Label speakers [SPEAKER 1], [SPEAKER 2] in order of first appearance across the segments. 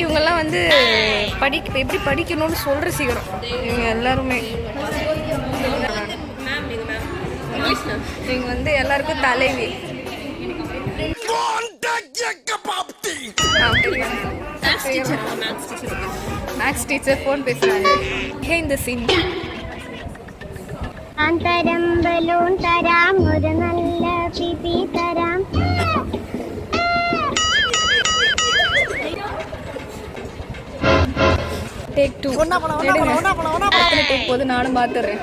[SPEAKER 1] இவங்கெல்லாம் வந்து எப்படி படிக்கணும்னு சொல்ற சீக்கிரம் இவங்க எல்லாருமே இவங்க வந்து எல்லாருக்கும் தலைவி. மேக்ஸ் டீச்சர் ஃபோன் பேசுறாங்க. இந்த சீன்
[SPEAKER 2] അന്തരം ബലൂൺ തരാം ഒരു നല്ല പിപി തരാം.
[SPEAKER 1] டேக் 2 டேக் போது நானும் பார்த்துறேன்.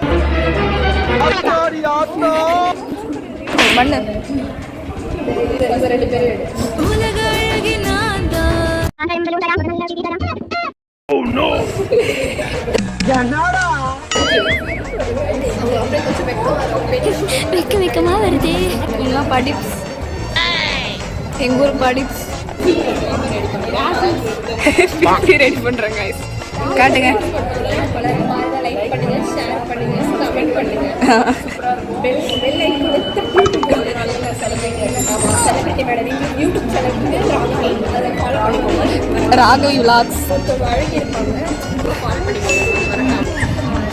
[SPEAKER 1] மண்ணு ரெண்டு பேரும்
[SPEAKER 2] வெக்கமா வருது.
[SPEAKER 1] இதெல்லாம் படிப்ஸ், எங்க ஊர் படிப்ஸ் ரெடி பண்றேன் गाइस. காட்டுங்க. லைக் பண்ணுங்க, ஷேர் பண்ணுங்க, கமெண்ட் பண்ணுங்க. Bell icon celebrity madam YouTube channel Raghavi, அதை ஃபாலோ பண்ணிக்கோங்க. ராகவி vlogs வழங்கி இருப்பாங்க, ஃபாலோ பண்ணிக்கோங்க.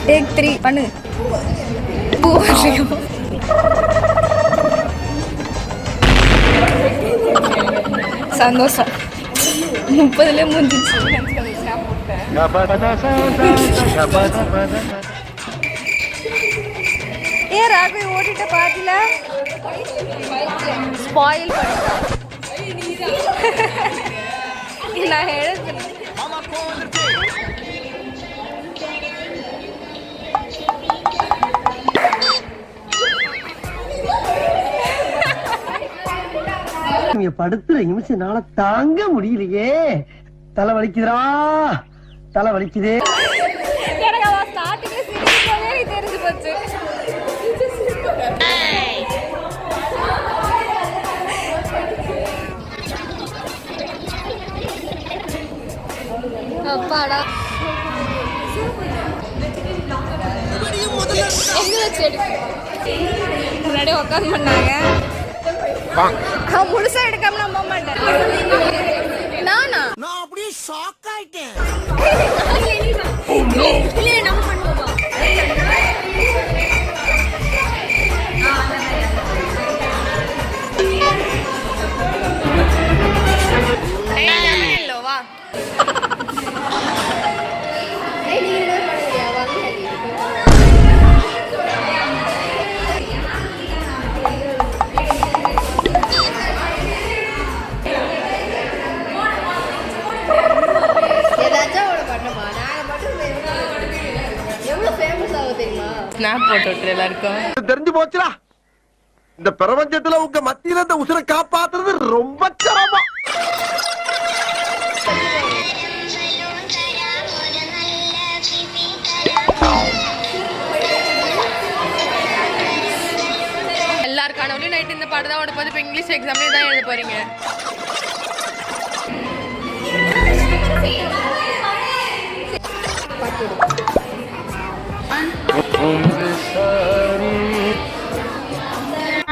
[SPEAKER 1] டேக் 3 பண்ணு. சந்தோஷம் 30ல முடிஞ்சிச்சு. ஏன் ராகவி ஓட்டிட்ட பாதியில ஸ்பாயில் பண்ணிட்டா. நான் எழுதுறேன்.
[SPEAKER 3] நீங்க படுத்துற நிமிஷம்னால தாங்க முடியலையே. தலை வலிக்குதுடா, தலை வலிக்குதே.
[SPEAKER 1] எனக்கு அவ ஸ்டார்டிங்ல சிரிக்கவே தெரிஞ்சு போச்சு. அப்பாடா எங்க வச்சு எடுக்க முன்னாடி உட்காந்து பண்ணாங்க. முழுசா எடுக்காம நான் போக மாட்டேன். நானா
[SPEAKER 3] நான் அப்படியே ஷாக் ஆயிட்டேன். தெரிஞ்சு போச்சுடா. இந்த பிரபஞ்சத்துல உங்க மத்தியில இந்த உசுரை காப்பாத்துறது ரொம்ப சிரமம்.
[SPEAKER 1] எல்லாருக்கான நைட் இந்த பாட்டு தான் ஓட போது. இப்போ இங்கிலீஷ் எக்ஸாம்ல தான் எழுத போறீங்க.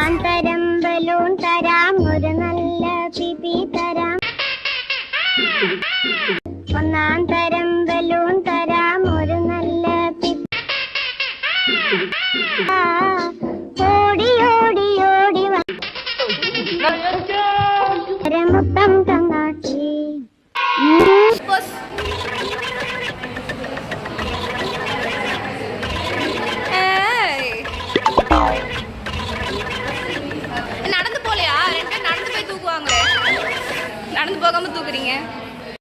[SPEAKER 2] അന്തരം ബലൂൺ തരാം ഒരു നല്ല പിപി തരാം. ഒന്നാം തരം ബലൂൺ തരാം ഒരു നല്ല പിപി. ഓടി ഓടി ഓടി മുത്തം